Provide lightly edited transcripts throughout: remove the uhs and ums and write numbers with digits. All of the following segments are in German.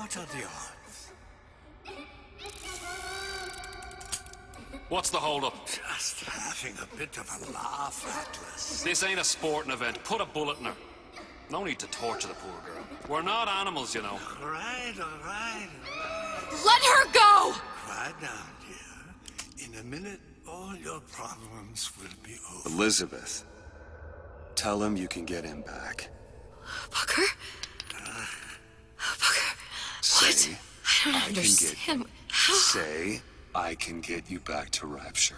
What are the odds? What's the hold-up? Just having a bit of a laugh, Atlas. This ain't a sporting event. Put a bullet in her. No need to torture the poor girl. We're not animals, you know. All right, all right, all right. Let her go! Quiet down, dear. In a minute, all your problems will be over. Elizabeth, tell him you can get him back. Booker? Booker, Say, what? I don't understand. How? Say, I can get you back to Rapture.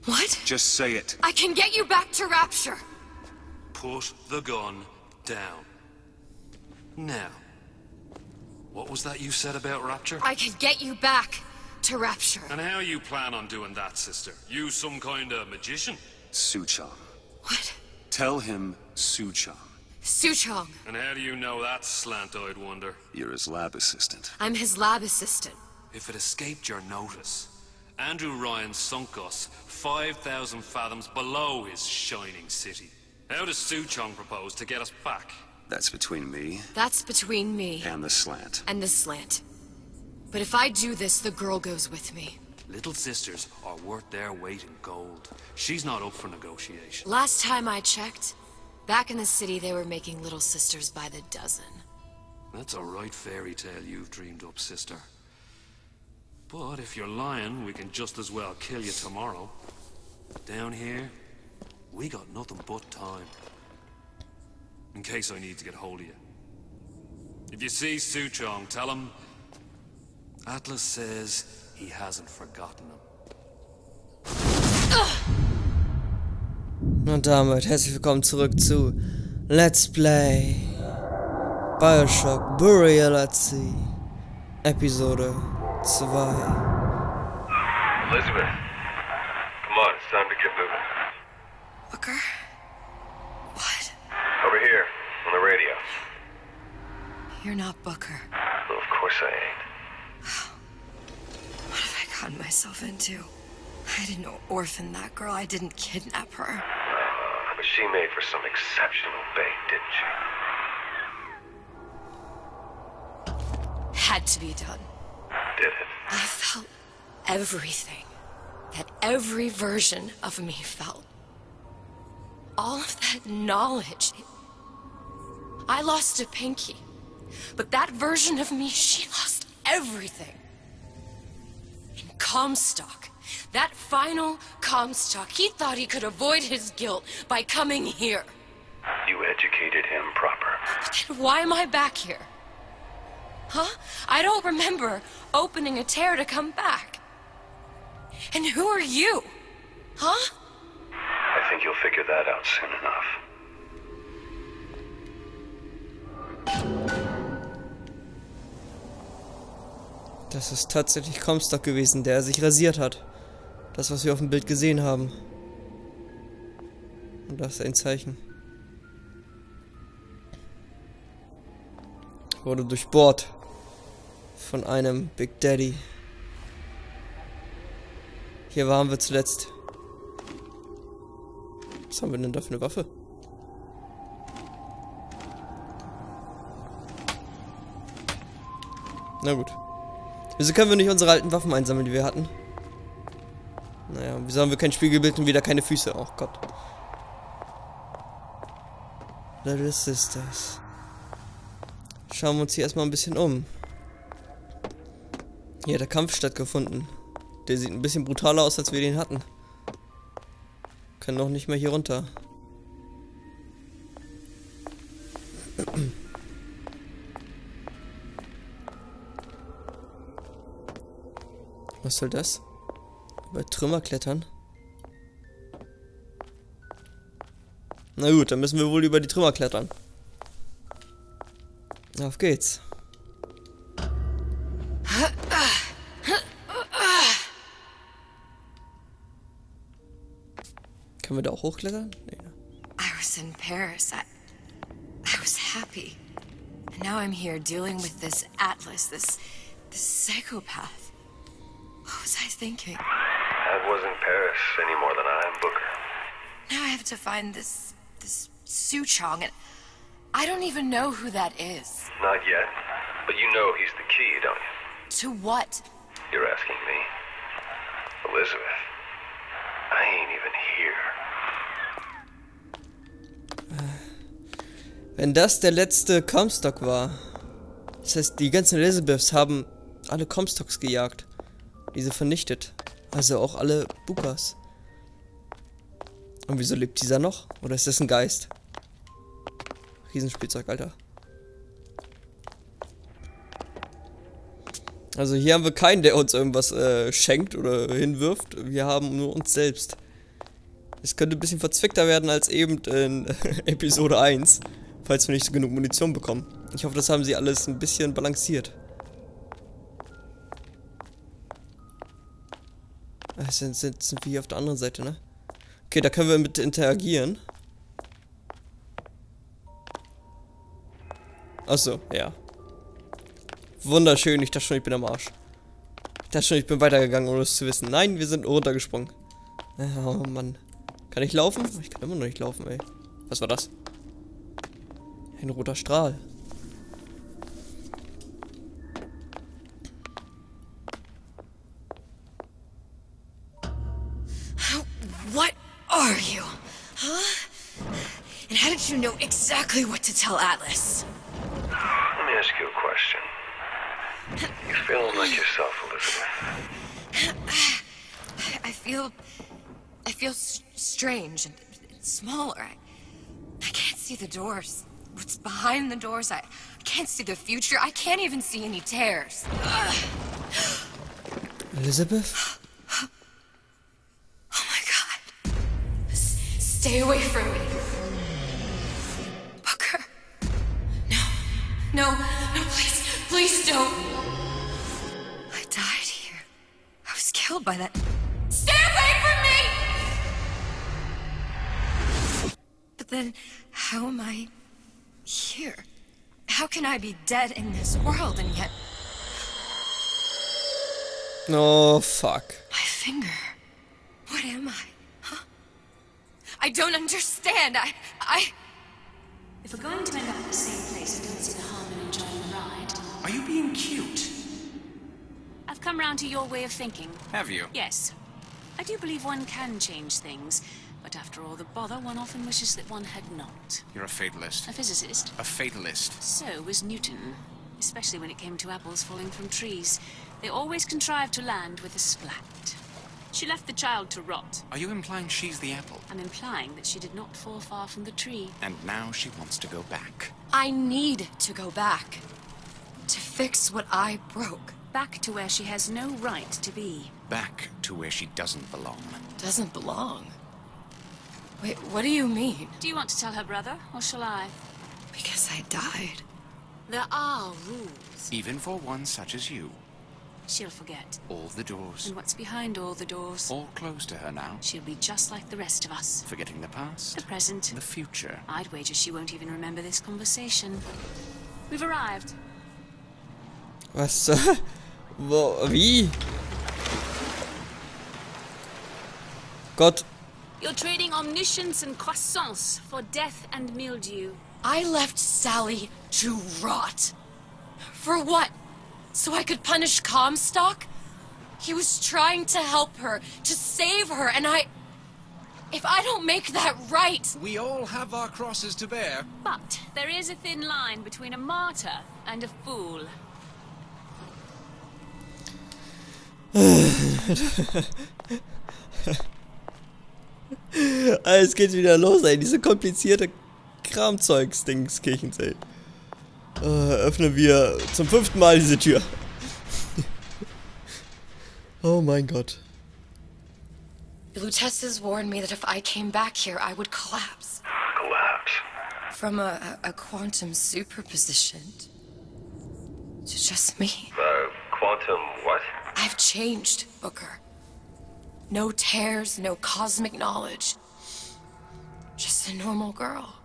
What? Just say it. I can get you back to Rapture. Put the gun down. Now, what was that you said about Rapture? I can get you back to Rapture. And how you plan on doing that, sister? You some kind of magician? Suchong. What? Tell him Suchong. Suchong. And how do you know that, slant-eyed wonder? You're his lab assistant. I'm his lab assistant. If it escaped your notice, Andrew Ryan sunk us 5,000 fathoms below his shining city. How does Suchong propose to get us back? That's between me That's between me and the slant. and the slant. But if I do this, the girl goes with me. Little sisters are worth their weight in gold. She's not up for negotiation. Last time I checked, back in the city they were making little sisters by the dozen. That's a right fairy tale you've dreamed up, sister. But if you're lying, we can just as well kill you tomorrow. Down here, we got nothing but time. In case I need to get hold of you. If you see Suchong, tell him Atlas says he hasn't forgotten him. Und damit herzlich willkommen zurück zu Let's Play BioShock DLC Episode 2. Elizabeth, come on, it's time to get moving. Booker? What? Over here, on the radio. You're not Booker. Well, of course I ain't. What have I gotten myself into? I didn't orphan that girl. I didn't kidnap her. But she made for some exceptional bait, didn't she? Had to be done. Did it? I felt everything that every version of me felt. All of that knowledge. I lost a pinky. But that version of me, she lost everything. In Comstock, that final Comstock, he thought he could avoid his guilt by coming here. You educated him proper. But then why am I back here? Huh? I don't remember opening a tear to come back. And who are you? Huh? I think you'll figure that out soon enough. Das ist tatsächlich Comstock gewesen, der sich rasiert hat. Das, was wir auf dem Bild gesehen haben. Und das ist ein Zeichen. Wurde durchbohrt von einem Big Daddy. Hier waren wir zuletzt. Was haben wir denn da für eine Waffe? Na gut. Wieso können wir nicht unsere alten Waffen einsammeln, die wir hatten? Naja, wieso haben wir kein Spiegelbild und wieder keine Füße? Oh Gott. Little Sisters. Schauen wir uns hier erstmal ein bisschen um. Hier hat der Kampf stattgefunden. Der sieht ein bisschen brutaler aus, als wir den hatten. Können noch nicht mehr hier runter. Was soll das? Über Trümmer klettern? Na gut, dann müssen wir wohl über die Trümmer klettern. Auf geht's. Können wir da auch hochklettern? Nee. I was in Paris. I was happy. And now I'm here dealing with this Atlas, this psychopath. What was I thinking? I wasn't Paris any more than I am Booker. Now I have to find this Suchong, and I don't even know who that is. Not yet. But you know he's the key, don't you? To what? You're asking me. Elizabeth, I ain't even here. Wenn das der letzte Comstock war. Das heißt, die ganzen Elizabeths haben alle Comstocks gejagt. Diese vernichtet. Also auch alle Bookers. Und wieso lebt dieser noch? Oder ist das ein Geist? Riesenspielzeug, Alter. Also hier haben wir keinen, der uns irgendwas schenkt oder hinwirft. Wir haben nur uns selbst. Es könnte ein bisschen verzwickter werden als eben in Episode 1. Falls wir nicht genug Munition bekommen. Ich hoffe, das haben sie alles ein bisschen balanciert. Sind wir hier auf der anderen Seite, ne? Okay, da können wir mit interagieren. Achso, ja. Wunderschön, ich dachte schon, ich bin am Arsch. Ich dachte schon, ich bin weitergegangen, ohne es zu wissen. Nein, wir sind runtergesprungen. Oh Mann. Kann ich laufen? Ich kann immer noch nicht laufen, ey. Was war das? Ein roter Strahl. What are you? Huh? And how did you know exactly what to tell Atlas? Let me ask you a question. You feeling like yourself, Elizabeth? I feel strange and smaller. I can't see the doors. What's behind the doors? I can't see the future. I can't even see any tears. Elizabeth? Oh my God. Stay away from me. Booker. No, please don't. I died here. I was killed by that. Stay away from me! But then, how am I here? How can I be dead in this world and yet... Oh, fuck. My finger. What am I? Huh? I don't understand. I... If we're going to end up at the same place, I don't see the harm in enjoying the ride. Are you being cute? I've come round to your way of thinking. Have you? Yes. I do believe one can change things, but after all the bother, one often wishes that one had not. You're a fatalist. A physicist. A fatalist. So was Newton, especially when it came to apples falling from trees. They always contrived to land with a splat. She left the child to rot. Are you implying she's the apple? I'm implying that she did not fall far from the tree. And now she wants to go back. I need to go back. To fix what I broke. Back to where she has no right to be. Back to where she doesn't belong. Doesn't belong? Wait, what do you mean? Do you want to tell her brother, or shall I? Because I died. There are rules. Even for one such as you. She'll forget. All the doors. And what's behind all the doors? All closed to her now. She'll be just like the rest of us. Forgetting the past. The present. The future. I'd wager she won't even remember this conversation. We've arrived. Was? Wie? Gott. You're trading omniscience and croissance for death and mildew. I left Sally to rot. For what? So I could punish Comstock? He was trying to help her, to save her, and if I don't make that right... We all have our crosses to bear. But there is a thin line between a martyr and a fool. Es geht wieder los, ey. Diese komplizierte Kramzeugs-Dings-Kirchens, ey. Öffnen wir zum 5. Mal diese Tür. Oh mein Gott. Lutesses warned me that if I came back here, I would collapse. Collapse. From a quantum superposition to just me. Quantum what? I've changed, Booker. No tears, no cosmic knowledge. Just a normal girl.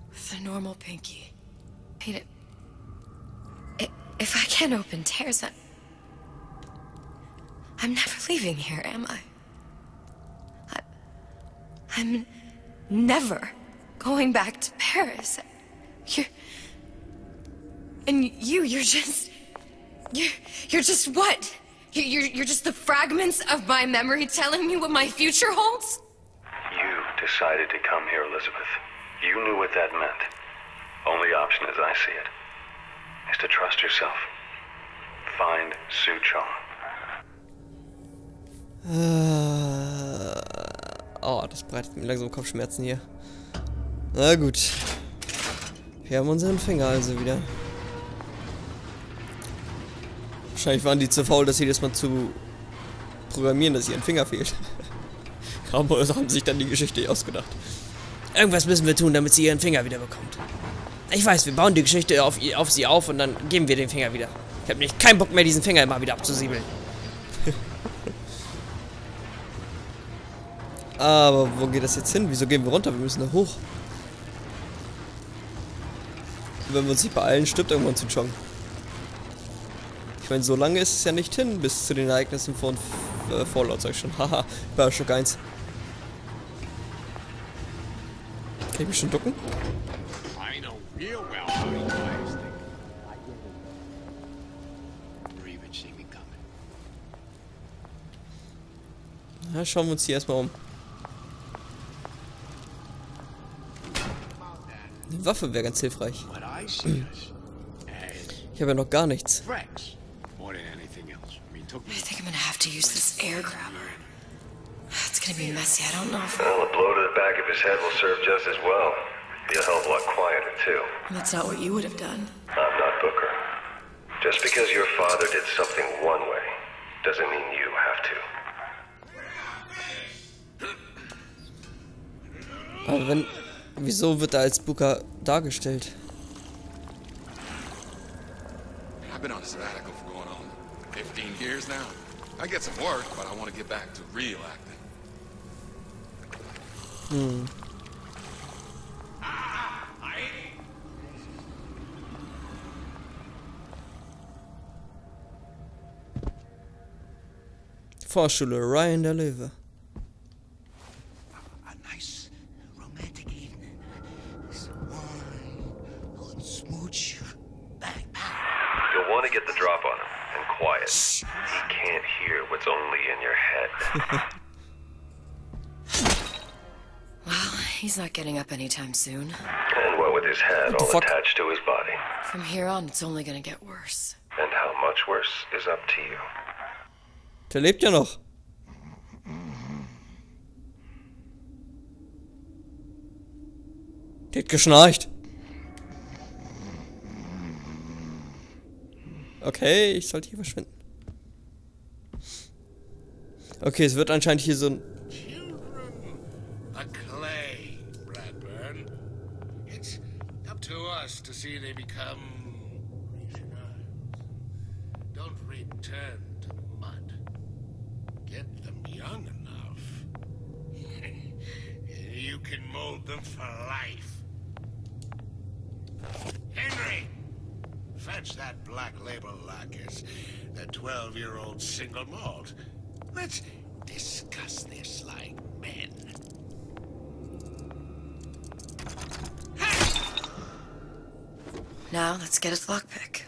With a normal pinky. If I can't open tears, I'm never leaving here, am I? I'm never going back to Paris. And you're just... You're just what? You're just the fragments of my memory telling me what my future holds? You decided to come here, Elizabeth. You knew what that meant. Only option, as I see it, is to trust yourself. Find Sue Chong. Oh, das bereitet mir langsam Kopfschmerzen hier. Na gut. Wir haben unseren Finger also wieder. Wahrscheinlich waren die zu faul, das jedes Mal zu programmieren, dass ihren Finger fehlt. Aber haben sich dann die Geschichte ausgedacht. Irgendwas müssen wir tun, damit sie ihren Finger wieder bekommt. Ich weiß, wir bauen die Geschichte auf sie auf und dann geben wir den Finger wieder. Ich habe nicht keinen Bock mehr, diesen Finger immer wieder abzusiebeln. Aber wo geht das jetzt hin? Wieso gehen wir runter? Wir müssen da hoch. Wenn wir uns nicht beeilen, stirbt irgendwann zu Chong. Ich meine, so lange ist es ja nicht hin, bis zu den Ereignissen von Fallout, sag ich schon. Haha, BioShock 1. Kann ich mich schon ducken? Na, schauen wir uns hier erstmal um. Eine Waffe wäre ganz hilfreich. Ich habe ja noch gar nichts. I think I'm gonna have to use this air grabber. It's gonna be messy, I don't know if... Well, a blow to the back of his head will serve just as well. Be a hell of a lot quieter, too. That's not what you would have done. I'm not Booker. Just because your father did something one way, doesn't mean you have to. Aber wenn... Wieso wird er als Booker dargestellt? I've been on a sabbatical for going on 15 years now. I get some work, but I want to get back to real acting. Vorschule, Ryan der Löwe. A nice romantic evening. Some wine, a little smooch. Bang, bang. You'll want to get the drop on him, and quiet. He can't hear what's only in your head. Well, he's not getting up anytime soon. And what with his head all attached to his body. From here on, it's only gonna get worse. And how much worse is up to you. Der lebt ja noch. Der hat geschnarcht. Okay, ich sollte hier verschwinden. Okay, es wird anscheinend hier so ein... A clay, Bradburn. It's up to us to see they become don't return to mud. Get them young enough. You can mold them for life. Henry! Fetch that black label lacquers. That 12-year-old single malt. Let's discuss this like men. Now, let's get his lockpick.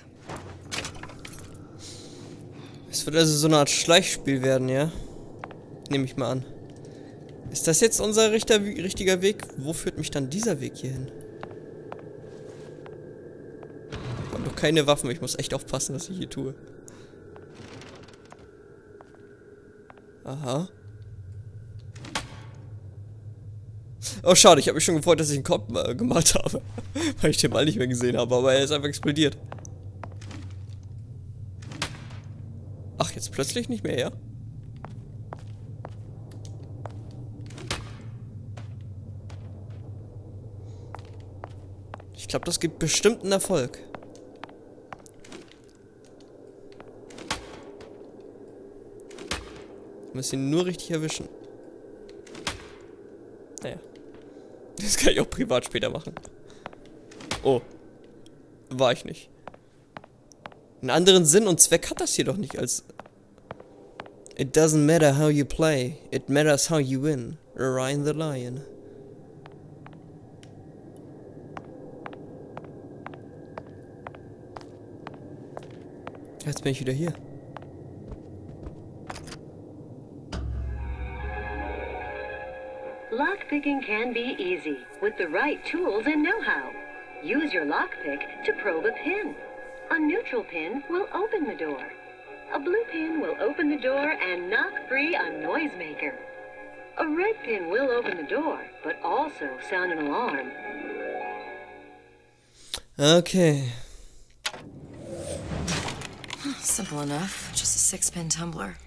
Es wird also so eine Art Schleichspiel werden, ja? Nehme ich mal an. Ist das jetzt unser richtiger Weg? Wo führt mich dann dieser Weg hier hin? Ich habe noch keine Waffen, ich muss echt aufpassen, was ich hier tue. Aha. Oh, schade, ich habe mich schon gefreut, dass ich einen Kopf gemalt habe. Weil ich den mal nicht mehr gesehen habe, aber er ist einfach explodiert. Ach, jetzt plötzlich nicht mehr, ja? Ich glaube, das gibt bestimmt einen Erfolg. Ich muss ihn nur richtig erwischen. Naja. Das kann ich auch privat später machen. Oh. War ich nicht. Einen anderen Sinn und Zweck hat das hier doch nicht als... It doesn't matter how you play. It matters how you win. Ryan the Lion. Jetzt bin ich wieder hier. Lockpicking can be easy with the right tools and know-how. Use your lockpick to probe a pin. A neutral pin will open the door. A blue pin will open the door and knock free a noisemaker. A red pin will open the door, but also sound an alarm. Okay. Simple enough. Just a 6-pin tumbler.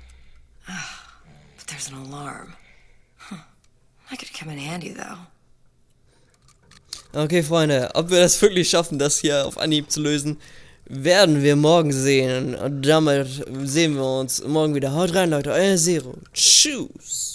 But there's an alarm. That could come in handy, though. Okay, Freunde, ob wir das wirklich schaffen, das hier auf Anhieb zu lösen, werden wir morgen sehen. Und damit sehen wir uns morgen wieder. Haut rein, Leute, euer Zero. Tschüss.